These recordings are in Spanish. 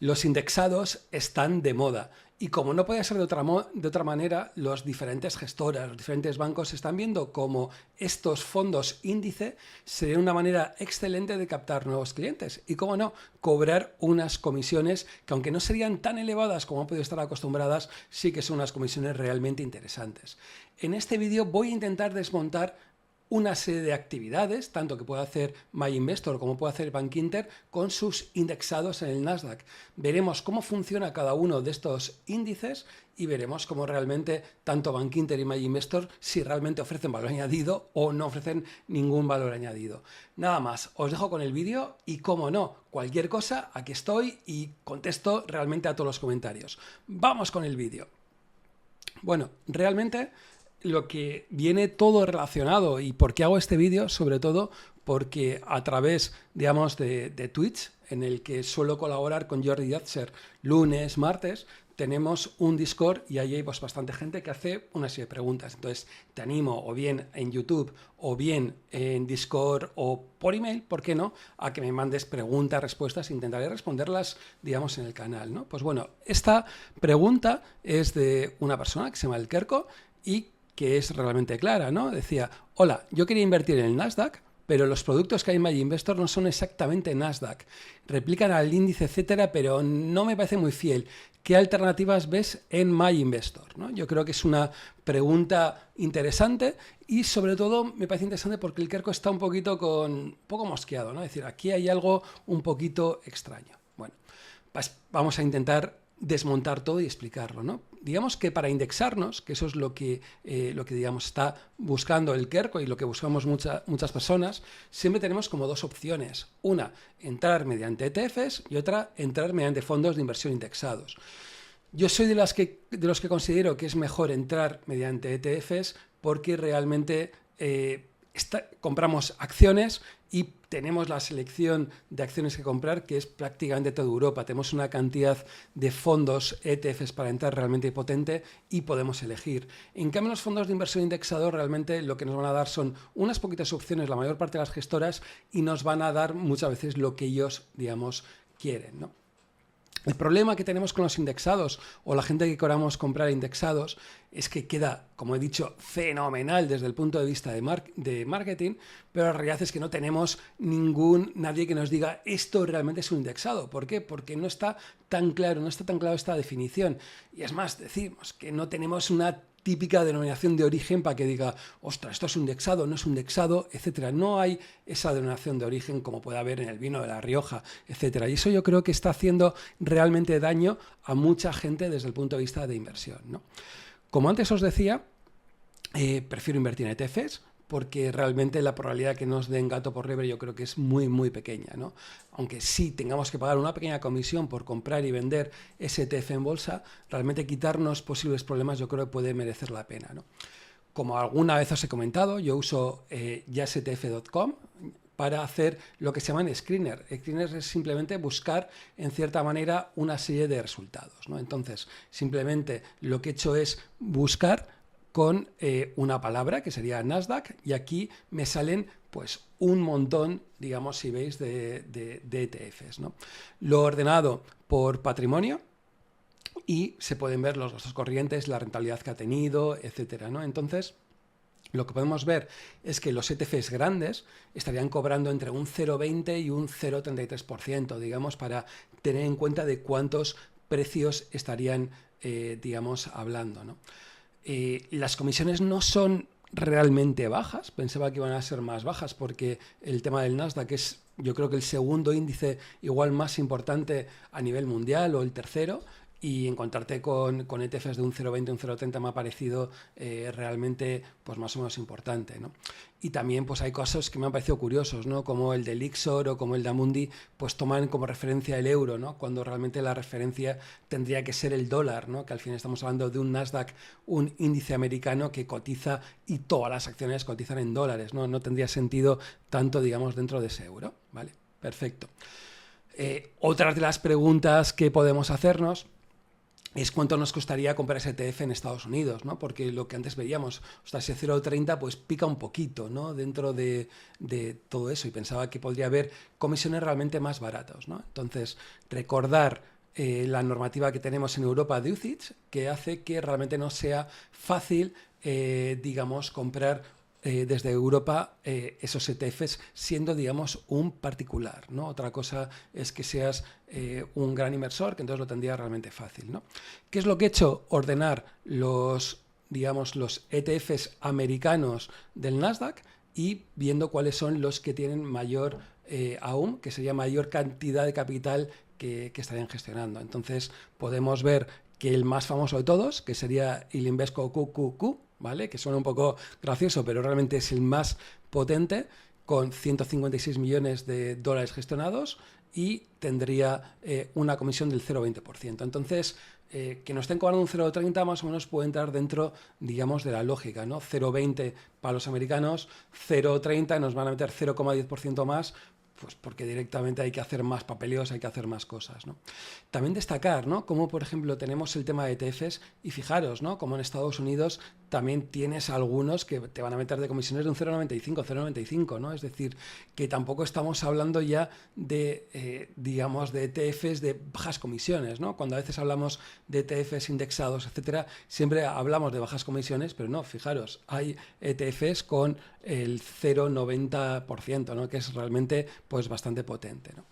Los indexados están de moda y como no puede ser de otra manera, los diferentes gestoras, los diferentes bancos están viendo cómo estos fondos índice serían una manera excelente de captar nuevos clientes y, cómo no, cobrar unas comisiones que, aunque no serían tan elevadas como han podido estar acostumbradas, sí que son unas comisiones realmente interesantes. En este vídeo voy a intentar desmontar una serie de actividades, tanto que puede hacer MyInvestor como puede hacer Bankinter, con sus indexados en el Nasdaq. Veremos cómo funciona cada uno de estos índices y veremos cómo realmente tanto Bankinter y MyInvestor si realmente ofrecen valor añadido o no ofrecen ningún valor añadido. Nada más, os dejo con el vídeo y, como no, cualquier cosa, aquí estoy y contesto realmente a todos los comentarios. Vamos con el vídeo. Bueno, realmente lo que viene todo relacionado, y por qué hago este vídeo, sobre todo porque a través, digamos, de Twitch, en el que suelo colaborar con Jordi Yatzer lunes, martes, tenemos un Discord y ahí hay pues bastante gente que hace una serie de preguntas. Entonces te animo, o bien en YouTube o bien en Discord o por email, ¿por qué no?, a que me mandes preguntas, respuestas, intentaré responderlas, digamos, en el canal, ¿no? Pues bueno, esta pregunta es de una persona que se llama El Kerko y que es realmente clara, ¿no? Decía: hola, yo quería invertir en el Nasdaq, pero los productos que hay en MyInvestor no son exactamente Nasdaq. Replican al índice, etcétera, pero no me parece muy fiel. ¿Qué alternativas ves en MyInvestor?, ¿no? Yo creo que es una pregunta interesante y, sobre todo, me parece interesante porque el Kerko está un poco mosqueado, ¿no? Es decir, aquí hay algo un poquito extraño. Bueno, pues vamos a intentar desmontar todo y explicarlo, ¿no? Digamos que para indexarnos, que eso es lo que digamos está buscando el Kerko y lo que buscamos muchas personas, siempre tenemos como dos opciones. Una, entrar mediante ETFs y otra, entrar mediante fondos de inversión indexados. Yo soy de los que considero que es mejor entrar mediante ETFs porque realmente compramos acciones y tenemos la selección de acciones que comprar, que es prácticamente toda Europa. Tenemos una cantidad de fondos ETFs para entrar realmente potente y podemos elegir. En cambio, los fondos de inversión indexados realmente lo que nos van a dar son unas poquitas opciones, la mayor parte de las gestoras, y nos van a dar muchas veces lo que ellos, digamos, quieren, ¿no? El problema que tenemos con los indexados o la gente que queramos comprar indexados es que queda, como he dicho, fenomenal desde el punto de vista de marketing, pero la realidad es que no tenemos nadie que nos diga esto realmente es un indexado. ¿Por qué? Porque no está tan claro esta definición. Y es más, decimos que no tenemos una típica denominación de origen para que diga, ostras, esto es un indexado, no es un indexado, etcétera. No hay esa denominación de origen como puede haber en el vino de La Rioja, etcétera. Y eso yo creo que está haciendo realmente daño a mucha gente desde el punto de vista de inversión, ¿no? Como antes os decía, prefiero invertir en ETFs, porque realmente la probabilidad que nos den gato por liebre yo creo que es muy, muy pequeña, ¿no? Aunque sí tengamos que pagar una pequeña comisión por comprar y vender ese ETF en bolsa, realmente quitarnos posibles problemas yo creo que puede merecer la pena, ¿no? Como alguna vez os he comentado, yo uso jasetf.com para hacer lo que se llaman screeners. Screeners es simplemente buscar, en cierta manera, una serie de resultados, ¿no? Entonces, simplemente lo que he hecho es buscar con una palabra que sería Nasdaq, y aquí me salen pues un montón, digamos, si veis, de ETFs, ¿no? Lo he ordenado por patrimonio y se pueden ver los gastos corrientes, la rentabilidad que ha tenido, etcétera, ¿no? Entonces, lo que podemos ver es que los ETFs grandes estarían cobrando entre un 0,20 y un 0,33%, digamos, para tener en cuenta de cuántos precios estarían, digamos, hablando, ¿no? Las comisiones no son realmente bajas, pensaba que iban a ser más bajas porque el tema del Nasdaq es, yo creo que el segundo índice igual más importante a nivel mundial, o el tercero, y encontrarte con ETFs de un 0,20, un 0,30 me ha parecido realmente pues más o menos importante, ¿no? Y también pues hay casos que me han parecido curiosos, ¿no? Como el de Lixor o como el de Amundi, pues toman como referencia el euro, ¿no? Cuando realmente la referencia tendría que ser el dólar, ¿no? Que al fin estamos hablando de un Nasdaq, un índice americano que cotiza y todas las acciones cotizan en dólares, ¿no? No tendría sentido tanto, digamos, dentro de ese euro, ¿vale? Perfecto. Otra de las preguntas que podemos hacernos es cuánto nos costaría comprar ese ETF en Estados Unidos, ¿no? Porque lo que antes veíamos, hasta ese 0,30 pues pica un poquito, ¿no? Dentro de todo eso, y pensaba que podría haber comisiones realmente más baratas, ¿no? Entonces, recordar la normativa que tenemos en Europa de UCITS, que hace que realmente no sea fácil, digamos, comprar desde Europa esos ETFs siendo, digamos, un particular, ¿no? Otra cosa es que seas un gran inversor, que entonces lo tendría realmente fácil, ¿no? ¿Qué es lo que he hecho? Ordenar digamos, los ETFs americanos del Nasdaq y viendo cuáles son los que tienen mayor AUM, que sería mayor cantidad de capital que estarían gestionando. Entonces podemos ver que el más famoso de todos, que sería el Invesco QQQ, ¿vale? Que suena un poco gracioso, pero realmente es el más potente, con 156 millones de dólares gestionados y tendría una comisión del 0,20%. Entonces, que nos estén cobrando un 0,30 más o menos puede entrar dentro, digamos, de la lógica, ¿no? 0,20 para los americanos, 0,30 nos van a meter 0,10% más, pues porque directamente hay que hacer más papeleos, hay que hacer más cosas, ¿no? También destacar, ¿no? Como por ejemplo tenemos el tema de ETFs y fijaros, ¿no? Como en Estados Unidos también tienes algunos que te van a meter de comisiones de un 0,95, 0,95, ¿no? Es decir, que tampoco estamos hablando ya de, digamos, de ETFs de bajas comisiones, ¿no? Cuando a veces hablamos de ETFs indexados, etcétera, siempre hablamos de bajas comisiones, pero no, fijaros, hay ETFs con el 0,90%, ¿no? Que es realmente pues bastante potente, ¿no?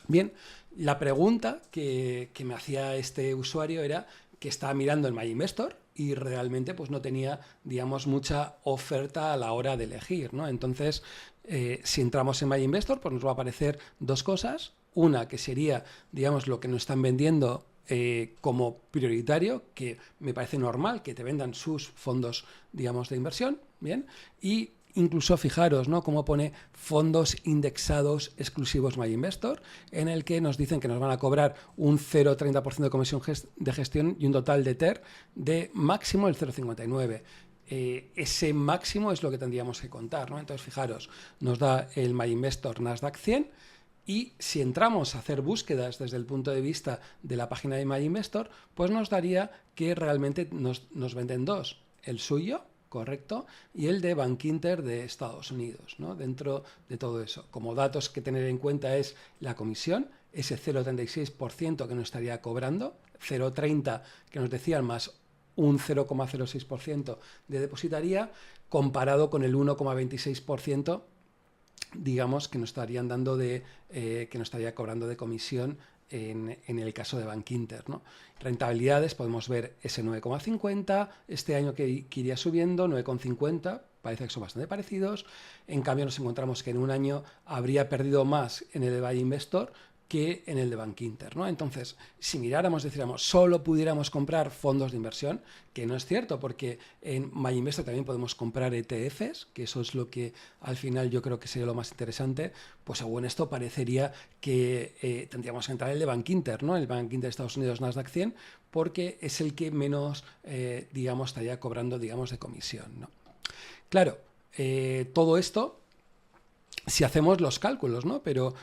Bien, la pregunta que me hacía este usuario era que estaba mirando el MyInvestor y realmente pues no tenía, digamos, mucha oferta a la hora de elegir, ¿no? Entonces, si entramos en MyInvestor, pues nos va a aparecer dos cosas. Una que sería, digamos, lo que nos están vendiendo como prioritario, que me parece normal que te vendan sus fondos, digamos, de inversión, ¿bien? Y incluso fijaros, ¿no? Cómo pone fondos indexados exclusivos MyInvestor, en el que nos dicen que nos van a cobrar un 0,30% de comisión de gestión y un total de TER de máximo el 0,59%. Ese máximo es lo que tendríamos que contar, ¿no? Entonces, fijaros, nos da el MyInvestor Nasdaq 100 y si entramos a hacer búsquedas desde el punto de vista de la página de MyInvestor, pues nos daría que realmente nos venden dos, el suyo, correcto, y el de Bankinter de Estados Unidos, ¿no? Dentro de todo eso. Como datos que tener en cuenta es la comisión, ese 0,36% que nos estaría cobrando, 0,30% que nos decían más un 0,06% de depositaría, comparado con el 1,26%, digamos, que nos estarían dando que nos estaría cobrando de comisión en el caso de Bankinter, ¿no? Rentabilidades, podemos ver ese 9,50, este año que iría subiendo, 9,50, parece que son bastante parecidos. En cambio, nos encontramos que en un año habría perdido más en el de MyInvestor que en el de Bankinter, ¿no? Entonces, si miráramos, decíamos, solo pudiéramos comprar fondos de inversión, que no es cierto, porque en MyInvestor también podemos comprar ETFs, que eso es lo que al final yo creo que sería lo más interesante, pues según esto parecería que tendríamos que entrar en el de Bankinter, ¿no? El Bankinter de Estados Unidos Nasdaq 100, porque es el que menos, digamos, estaría cobrando, digamos, de comisión, ¿no? Claro, todo esto, si hacemos los cálculos, ¿no? Pero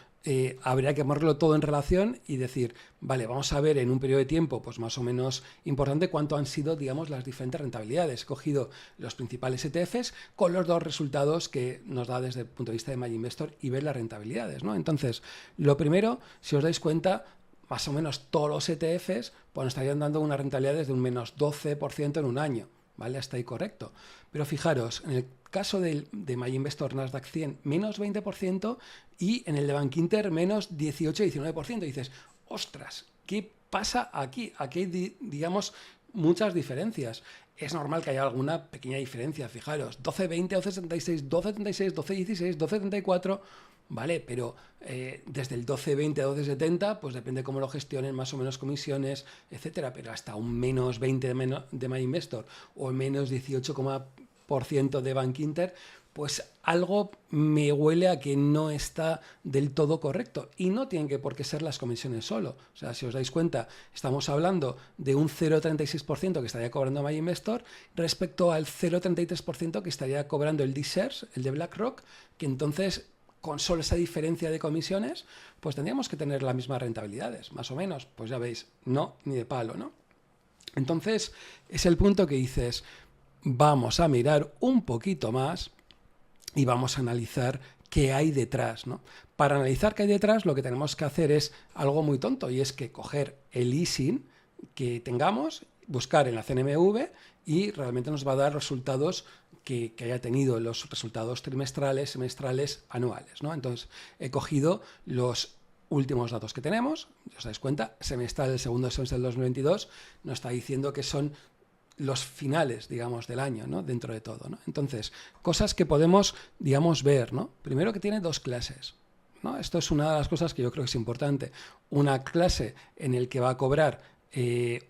habría que ponerlo todo en relación y decir, vale, vamos a ver en un periodo de tiempo pues más o menos importante cuánto han sido, digamos, las diferentes rentabilidades. He cogido los principales ETFs con los dos resultados que nos da desde el punto de vista de MyInvestor y ver las rentabilidades, ¿no? Entonces, lo primero, si os dais cuenta, más o menos todos los ETFs pues nos estarían dando una rentabilidad de un menos 12% en un año, ¿vale? Hasta ahí correcto. Pero fijaros, en el caso de MyInvestor Nasdaq 100, menos 20%, y en el de Bankinter, menos 18-19%. Y dices, ostras, ¿qué pasa aquí? Aquí hay, digamos, muchas diferencias. Es normal que haya alguna pequeña diferencia, fijaros, 12-20, 12-76, 12-76, 12-16, 12-74... ¿vale? Pero desde el 12.20 a 12.70, pues depende cómo lo gestionen, más o menos comisiones, etcétera, pero hasta un menos 20 de MyInvestor o menos 18% de Bankinter, pues algo me huele a que no está del todo correcto. Y no tienen que por qué ser las comisiones solo. O sea, si os dais cuenta, estamos hablando de un 0,36% que estaría cobrando MyInvestor respecto al 0,33% que estaría cobrando el D-Shares, el de BlackRock, que entonces, con solo esa diferencia de comisiones, pues tendríamos que tener las mismas rentabilidades, más o menos. Pues ya veis, no, ni de palo, ¿no? Entonces, es el punto que dices, vamos a mirar un poquito más y vamos a analizar qué hay detrás, ¿no? Para analizar qué hay detrás, lo que tenemos que hacer es algo muy tonto, y es que coger el ISIN que tengamos, buscar en la CNMV, y realmente nos va a dar resultados que haya tenido, los resultados trimestrales, semestrales, anuales, ¿no? Entonces, he cogido los últimos datos que tenemos. ¿Os dais cuenta? Semestral del segundo semestre del 2022 nos está diciendo que son los finales, digamos, del año, ¿no? Dentro de todo, ¿no? Entonces, cosas que podemos, digamos, ver, ¿no? Primero, que tiene dos clases, ¿no? Esto es una de las cosas que yo creo que es importante. Una clase en el que va a cobrar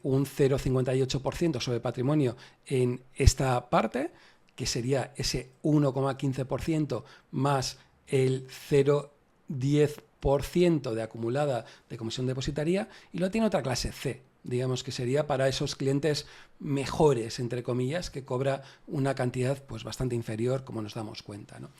un 0,58% sobre patrimonio en esta parte, que sería ese 1,15% más el 0,10% de acumulada de comisión depositaria, y luego tiene otra clase C, digamos, que sería para esos clientes mejores, entre comillas, que cobra una cantidad pues bastante inferior, como nos damos cuenta, ¿no?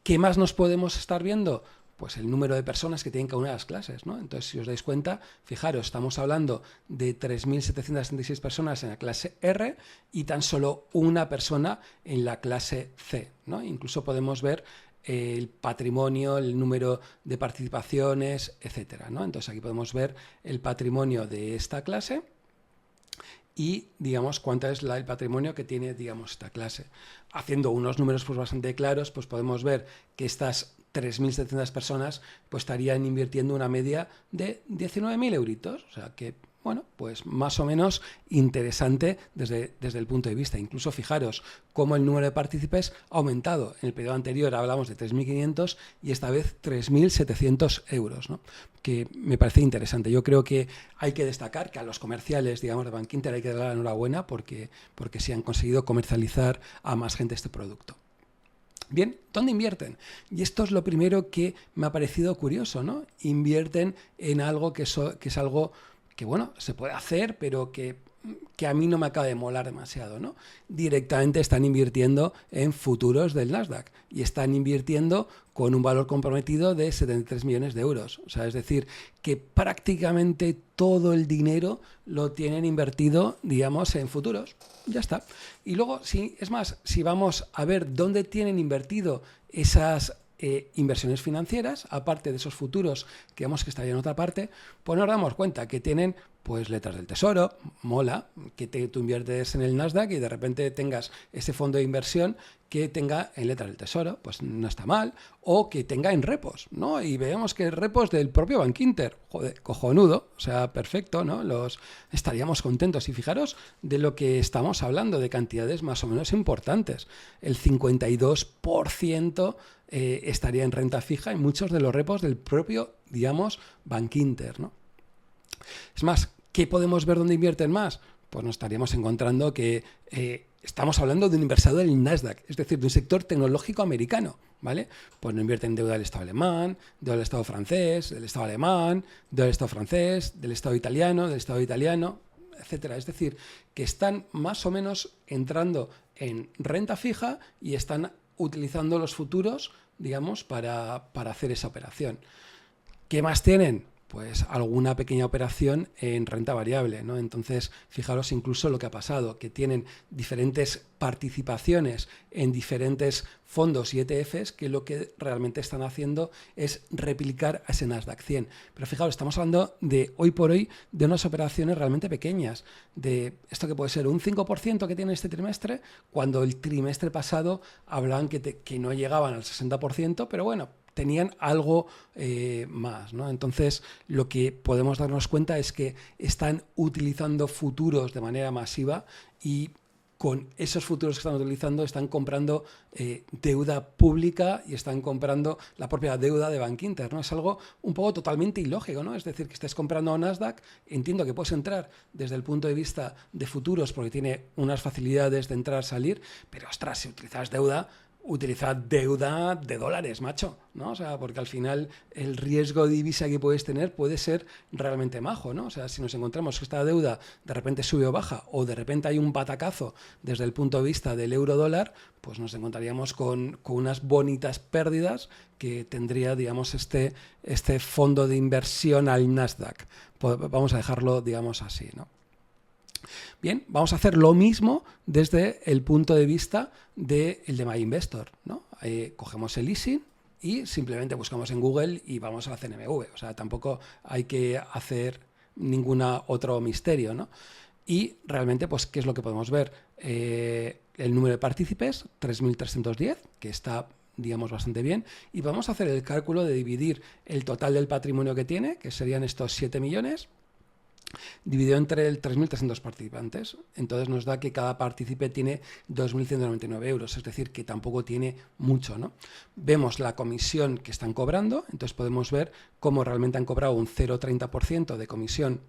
¿Qué más nos podemos estar viendo? Pues el número de personas que tienen cada una de las clases, ¿no? Entonces, si os dais cuenta, fijaros, estamos hablando de 3.766 personas en la clase R y tan solo una persona en la clase C, ¿no? Incluso podemos ver el patrimonio, el número de participaciones, etcétera, ¿no? Entonces, aquí podemos ver el patrimonio de esta clase y, digamos, cuánto es el patrimonio que tiene, digamos, esta clase. Haciendo unos números pues bastante claros, pues podemos ver que estas 3.700 personas pues estarían invirtiendo una media de 19.000 euritos, o sea que, bueno, pues más o menos interesante desde el punto de vista. Incluso fijaros cómo el número de partícipes ha aumentado. En el periodo anterior hablamos de 3.500 y esta vez 3.700 euros, ¿no? Que me parece interesante. Yo creo que hay que destacar que a los comerciales, digamos, de Bankinter hay que dar la enhorabuena porque sí han conseguido comercializar a más gente este producto. Bien, ¿dónde invierten? Y esto es lo primero que me ha parecido curioso, ¿no? Invierten en algo que es algo que, bueno, se puede hacer, pero que a mí no me acaba de molar demasiado, ¿no? Directamente están invirtiendo en futuros del Nasdaq y están invirtiendo con un valor comprometido de 73 millones de euros. O sea, es decir, que prácticamente todo el dinero lo tienen invertido, digamos, en futuros. Ya está. Y luego, es más, si vamos a ver dónde tienen invertido esas inversiones financieras, aparte de esos futuros que vemos que estarían en otra parte, pues nos damos cuenta que tienen pues letras del tesoro, mola, que tú inviertes en el Nasdaq y de repente tengas ese fondo de inversión que tenga en letras del tesoro, pues no está mal, o que tenga en repos, ¿no? Y veamos que repos del propio Bankinter, joder, cojonudo, o sea, perfecto, ¿no? Estaríamos contentos. Y fijaros de lo que estamos hablando, de cantidades más o menos importantes. El 52% estaría en renta fija en muchos de los repos del propio, digamos, Bankinter, ¿no? Es más, ¿qué podemos ver dónde invierten más? Pues nos estaríamos encontrando que estamos hablando de un inversor del Nasdaq, es decir, de un sector tecnológico americano, ¿vale? Pues no invierten en deuda del Estado alemán, deuda del Estado francés, del Estado alemán, deuda del Estado francés, del Estado italiano, etcétera. Es decir, que están más o menos entrando en renta fija y están utilizando los futuros, digamos, para hacer esa operación. ¿Qué más tienen? Pues alguna pequeña operación en renta variable, ¿no? Entonces, fijaros incluso lo que ha pasado, que tienen diferentes participaciones en diferentes fondos y ETFs que lo que realmente están haciendo es replicar a ese Nasdaq 100. Pero fijaros, estamos hablando de hoy por hoy de unas operaciones realmente pequeñas, de esto que puede ser un 5% que tiene este trimestre, cuando el trimestre pasado hablaban que no llegaban al 60%, pero bueno, tenían algo más, ¿no? Entonces, lo que podemos darnos cuenta es que están utilizando futuros de manera masiva y con esos futuros que están utilizando están comprando deuda pública y están comprando la propia deuda de Bankinter, ¿no? Es algo un poco totalmente ilógico, ¿no? Es decir, que estés comprando a Nasdaq, entiendo que puedes entrar desde el punto de vista de futuros porque tiene unas facilidades de entrar, salir, pero ostras, si utilizas deuda, utilizar deuda de dólares, macho, ¿no? O sea, porque al final el riesgo de divisa que puedes tener puede ser realmente majo, ¿no? O sea, si nos encontramos que esta deuda de repente sube o baja o de repente hay un batacazo desde el punto de vista del euro-dólar, pues nos encontraríamos con unas bonitas pérdidas que tendría, digamos, este fondo de inversión al Nasdaq. Pues vamos a dejarlo, digamos, así, ¿no? Bien, vamos a hacer lo mismo desde el punto de vista del de MyInvestor, ¿no? Cogemos el ISIN y simplemente buscamos en Google y vamos a la CNMV. O sea, tampoco hay que hacer ninguna otro misterio, ¿no? Y realmente, pues, ¿qué es lo que podemos ver? El número de partícipes, 3.310, que está, digamos, bastante bien, y vamos a hacer el cálculo de dividir el total del patrimonio que tiene, que serían estos 7 millones, dividido entre el 3.300 participantes. Entonces nos da que cada partícipe tiene 2.199 euros, es decir, que tampoco tiene mucho, ¿no? Vemos la comisión que están cobrando, entonces podemos ver cómo realmente han cobrado un 0,30% de comisión,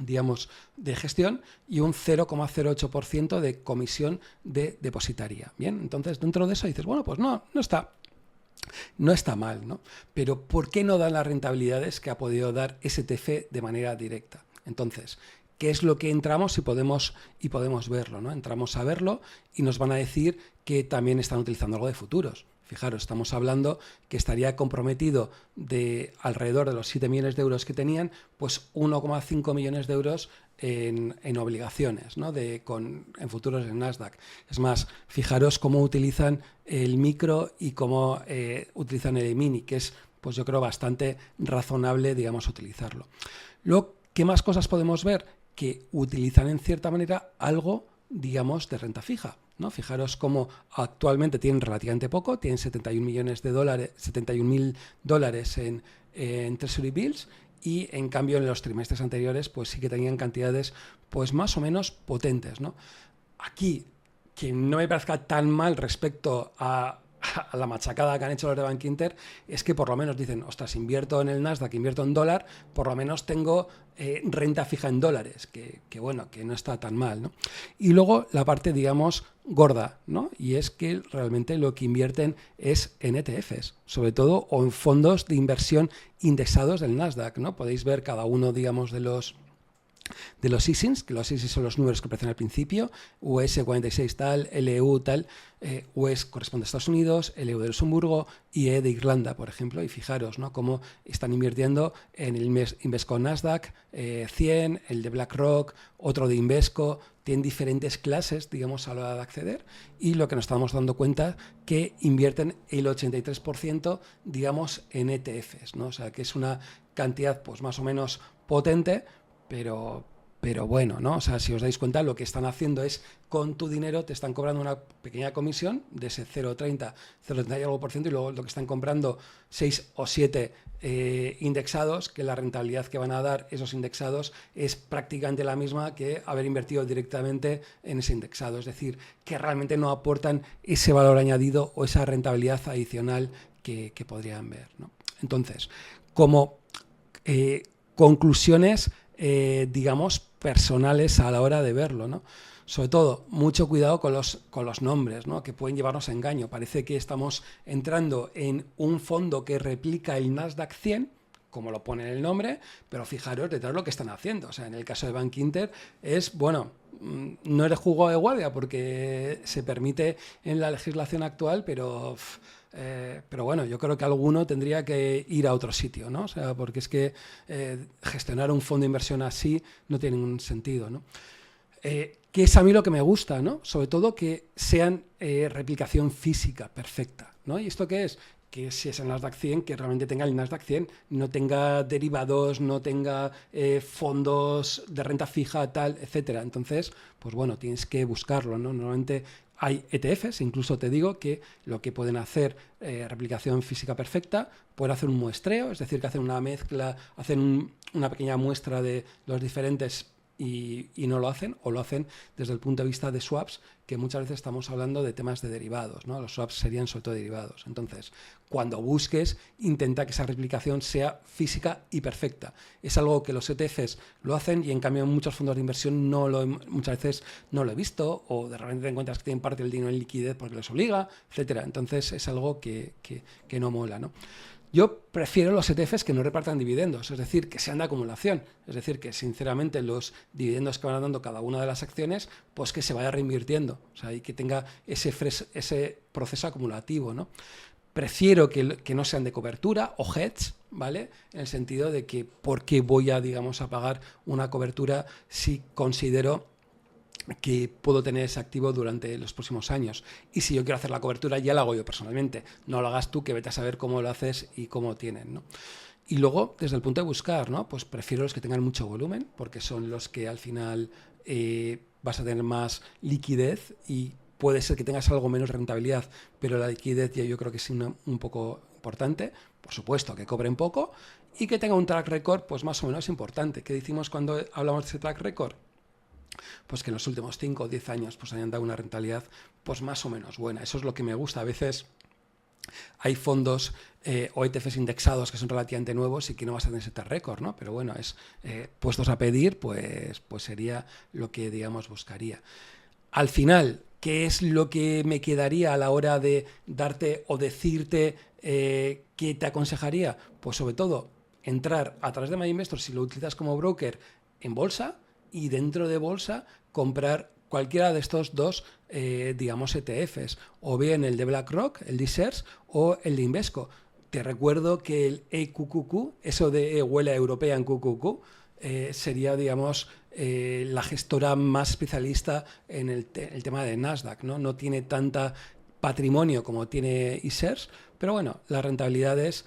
digamos, de gestión y un 0,08% de comisión de depositaria. Bien, entonces dentro de eso dices, bueno, pues no está mal, ¿no? Pero ¿por qué no dan las rentabilidades que ha podido dar STF de manera directa? Entonces, ¿qué es lo que entramos y podemos verlo, ¿no? Entramos a verlo y nos van a decir que también están utilizando algo de futuros. Fijaros, estamos hablando que estaría comprometido de alrededor de los 7 millones de euros que tenían, pues 1,5 millones de euros en obligaciones, ¿no? En futuros en Nasdaq. Es más, fijaros cómo utilizan el micro y cómo utilizan el mini, que es, pues yo creo, bastante razonable, digamos, utilizarlo. Luego, ¿qué más cosas podemos ver? Que utilizan en cierta manera algo, digamos, de renta fija, ¿no? Fijaros cómo actualmente tienen relativamente poco, tienen 71.000 dólares en Treasury Bills, y en cambio en los trimestres anteriores pues sí que tenían cantidades pues más o menos potentes, ¿no? Aquí, que no me parezca tan mal respecto a la machacada que han hecho los de Bank Inter, es que por lo menos dicen, ostras, invierto en el Nasdaq, invierto en dólar, por lo menos tengo renta fija en dólares, que bueno, que no está tan mal, ¿no? Y luego la parte, digamos, gorda, ¿no? Y es que realmente lo que invierten es en ETFs, sobre todo, o en fondos de inversión indexados del Nasdaq, ¿no? Podéis ver cada uno, digamos, de los ISINs, que los ISINs son los números que aparecen al principio, US 46 tal, LEU tal, US corresponde a Estados Unidos, LEU de Luxemburgo, IE de Irlanda, por ejemplo, y fijaros, ¿no?, cómo están invirtiendo en el Invesco Nasdaq 100, el de BlackRock, otro de Invesco, tienen diferentes clases, digamos, a la hora de acceder, y lo que nos estamos dando cuenta que invierten el 83%, digamos, en ETFs, ¿no? O sea, que es una cantidad, pues, más o menos potente, pero bueno, ¿no? O sea, si os dais cuenta, lo que están haciendo es, con tu dinero, te están cobrando una pequeña comisión de ese 0,30 y algo por ciento, y luego lo que están comprando 6 o 7 indexados, que la rentabilidad que van a dar esos indexados es prácticamente la misma que haber invertido directamente en ese indexado. Es decir, que realmente no aportan ese valor añadido o esa rentabilidad adicional que podrían ver, ¿no? Entonces, como conclusiones, digamos, personales a la hora de verlo, ¿no? Sobre todo, mucho cuidado con los nombres, ¿no?, que pueden llevarnos a engaño. Parece que estamos entrando en un fondo que replica el Nasdaq 100, como lo pone en el nombre, pero fijaros detrás lo que están haciendo. O sea, en el caso de Bank Inter es, bueno, no eres juego de guardia porque se permite en la legislación actual, pero bueno, yo creo que alguno tendría que ir a otro sitio, ¿no? O sea, porque es que gestionar un fondo de inversión así no tiene ningún sentido, ¿no? Que es a mí lo que me gusta, ¿no? Sobre todo que sean replicación física perfecta, ¿no? ¿Y esto qué es? Que si es el Nasdaq 100, que realmente tenga el Nasdaq 100, no tenga derivados, no tenga fondos de renta fija, tal, etcétera. Entonces, pues bueno, tienes que buscarlo, ¿no? Normalmente hay ETFs, incluso te digo que lo que pueden hacer, replicación física perfecta, pueden hacer un muestreo, es decir, que hacen una mezcla, hacen una pequeña muestra de los diferentes y no lo hacen, o lo hacen desde el punto de vista de swaps, que muchas veces estamos hablando de temas de derivados, ¿no? Los swaps serían sobre todo derivados. Entonces, cuando busques, intenta que esa replicación sea física y perfecta. Es algo que los ETFs lo hacen y en cambio en muchos fondos de inversión muchas veces no lo he visto, o de repente te encuentras que tienen parte del dinero en liquidez porque les obliga, etcétera. Entonces es algo que no mola, ¿no? Yo prefiero los ETFs que no repartan dividendos, es decir, que sean de acumulación, es decir, que sinceramente los dividendos que van dando cada una de las acciones, pues que se vaya reinvirtiendo, o sea, y que tenga ese proceso acumulativo, ¿no? Prefiero que no sean de cobertura o hedge, ¿vale? En el sentido de que, ¿por qué voy a, digamos, a pagar una cobertura si considero que puedo tener ese activo durante los próximos años. Y si yo quiero hacer la cobertura, ya la hago yo personalmente. No lo hagas tú, que vete a saber cómo lo haces y cómo tienen, ¿no? Y luego, desde el punto de buscar, ¿no? Pues prefiero los que tengan mucho volumen, porque son los que al final vas a tener más liquidez y puede ser que tengas algo menos rentabilidad, pero la liquidez ya yo creo que es un poco importante. Por supuesto, que cobren poco y que tenga un track record pues más o menos importante. ¿Qué decimos cuando hablamos de ese track record? Pues que en los últimos 5 o 10 años pues hayan dado una rentabilidad pues más o menos buena. Eso es lo que me gusta. A veces hay fondos o ETFs indexados que son relativamente nuevos y que no vas a tener ese track record, ¿no? Pero bueno, es puestos a pedir, pues sería lo que, digamos, buscaría. Al final, ¿qué es lo que me quedaría a la hora de darte o decirte qué te aconsejaría? Pues sobre todo, entrar a través de MyInvestor si lo utilizas como broker en bolsa y dentro de bolsa comprar cualquiera de estos dos, digamos, ETFs, o bien el de BlackRock, el de iShares, o el de Invesco. Te recuerdo que el EQQQ, eso de huele a European QQQ, sería, digamos, la gestora más especialista en el tema de Nasdaq, ¿no? No tiene tanta patrimonio como tiene iShares, pero bueno, las rentabilidades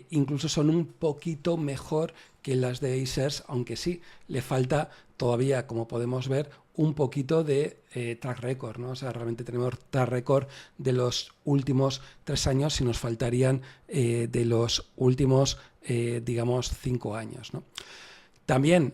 incluso son un poquito mejor que las de iShares, aunque sí, le falta todavía, como podemos ver, un poquito de track record, ¿no? O sea, realmente tenemos track record de los últimos 3 años y nos faltarían de los últimos, digamos, 5 años, ¿no? También,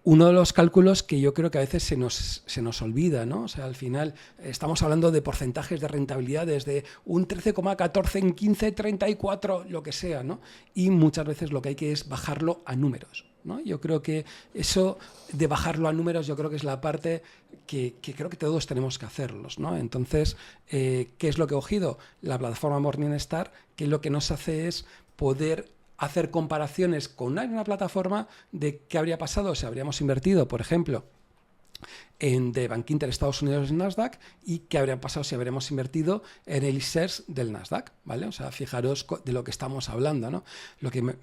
uno de los cálculos que yo creo que a veces se nos olvida, ¿no? O sea, al final estamos hablando de porcentajes de rentabilidades de un 13,14 en 15, 34, lo que sea, ¿no? Y muchas veces lo que hay que es bajarlo a números, ¿no? Yo creo que eso de bajarlo a números, yo creo que es la parte que creo que todos tenemos que hacerlos, ¿no? Entonces, ¿qué es lo que he cogido? La plataforma Morningstar, que lo que nos hace es poder hacer comparaciones con una plataforma de qué habría pasado si habríamos invertido, por ejemplo, en de Bank Inter Estados Unidos en Nasdaq y qué habría pasado si habríamos invertido en el iShares del Nasdaq, ¿vale? O sea, fijaros de lo que estamos hablando, ¿no? Lo que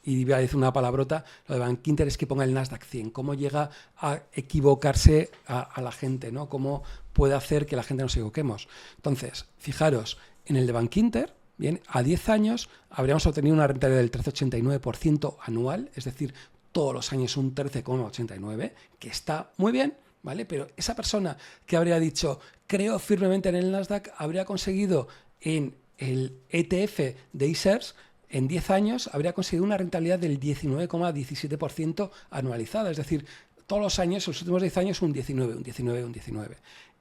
y voy a decir una palabrota, lo de Bank Inter es que ponga el Nasdaq 100, cómo llega a equivocarse a la gente, ¿no? Cómo puede hacer que la gente nos equivoquemos. Entonces, fijaros, en el de Bank Inter, bien, a 10 años habríamos obtenido una rentabilidad del 13,89% anual, es decir, todos los años un 13,89%, que está muy bien, ¿vale? Pero esa persona que habría dicho, creo firmemente en el Nasdaq, habría conseguido en el ETF de iShares, en 10 años, habría conseguido una rentabilidad del 19,17% anualizada, es decir, todos los años, los últimos 10 años, un 19, un 19, un 19.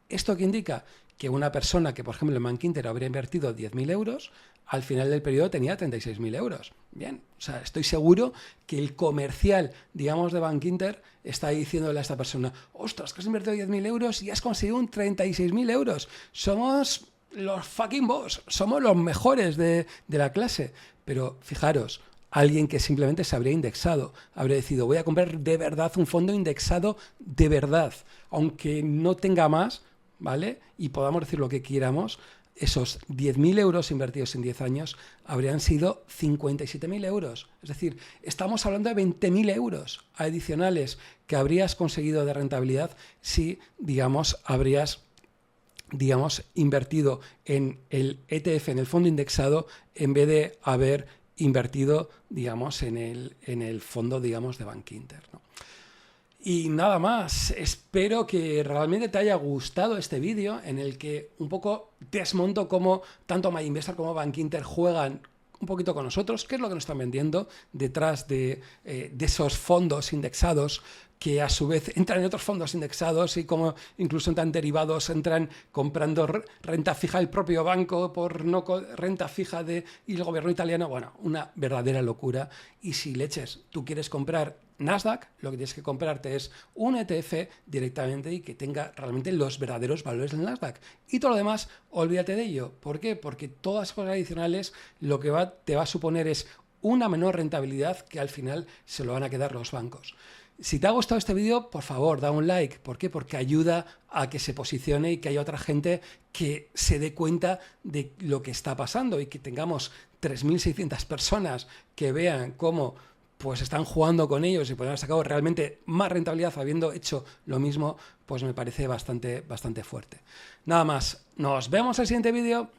¿Esto qué indica? Que una persona que, por ejemplo, en Bank Inter habría invertido 10.000 euros, al final del periodo tenía 36.000 euros. Bien, o sea, estoy seguro que el comercial, digamos, de Bank Inter está diciéndole a esta persona, ostras, que has invertido 10.000 euros y has conseguido un 36.000 euros. Somos los fucking boss, somos los mejores de la clase. Pero fijaros, alguien que simplemente se habría indexado, habría decidido, voy a comprar de verdad un fondo indexado de verdad, aunque no tenga más, ¿vale? Y podamos decir lo que quieramos, esos 10.000 euros invertidos en 10 años habrían sido 57.000 euros. Es decir, estamos hablando de 20.000 euros adicionales que habrías conseguido de rentabilidad si, digamos, habrías, digamos, invertido en el ETF, en el fondo indexado, en vez de haber invertido, digamos, en el fondo, digamos, de Bank Inter, ¿no? Y nada más, espero que realmente te haya gustado este vídeo en el que un poco desmonto cómo tanto MyInvestor como Bank Inter juegan un poquito con nosotros, qué es lo que nos están vendiendo detrás de esos fondos indexados que a su vez entran en otros fondos indexados y como incluso entran derivados, entran comprando renta fija del propio banco por no renta fija y el gobierno italiano. Bueno, una verdadera locura. Y si leches, tú quieres comprar Nasdaq, lo que tienes que comprarte es un ETF directamente y que tenga realmente los verdaderos valores del Nasdaq. Y todo lo demás, olvídate de ello. ¿Por qué? Porque todas las cosas adicionales lo que te va a suponer es una menor rentabilidad que al final se lo van a quedar los bancos. Si te ha gustado este vídeo, por favor, da un like. ¿Por qué? Porque ayuda a que se posicione y que haya otra gente que se dé cuenta de lo que está pasando y que tengamos 3.600 personas que vean cómo pues están jugando con ellos y pueden haber sacado realmente más rentabilidad habiendo hecho lo mismo, pues me parece bastante fuerte. Nada más, nos vemos en el siguiente vídeo.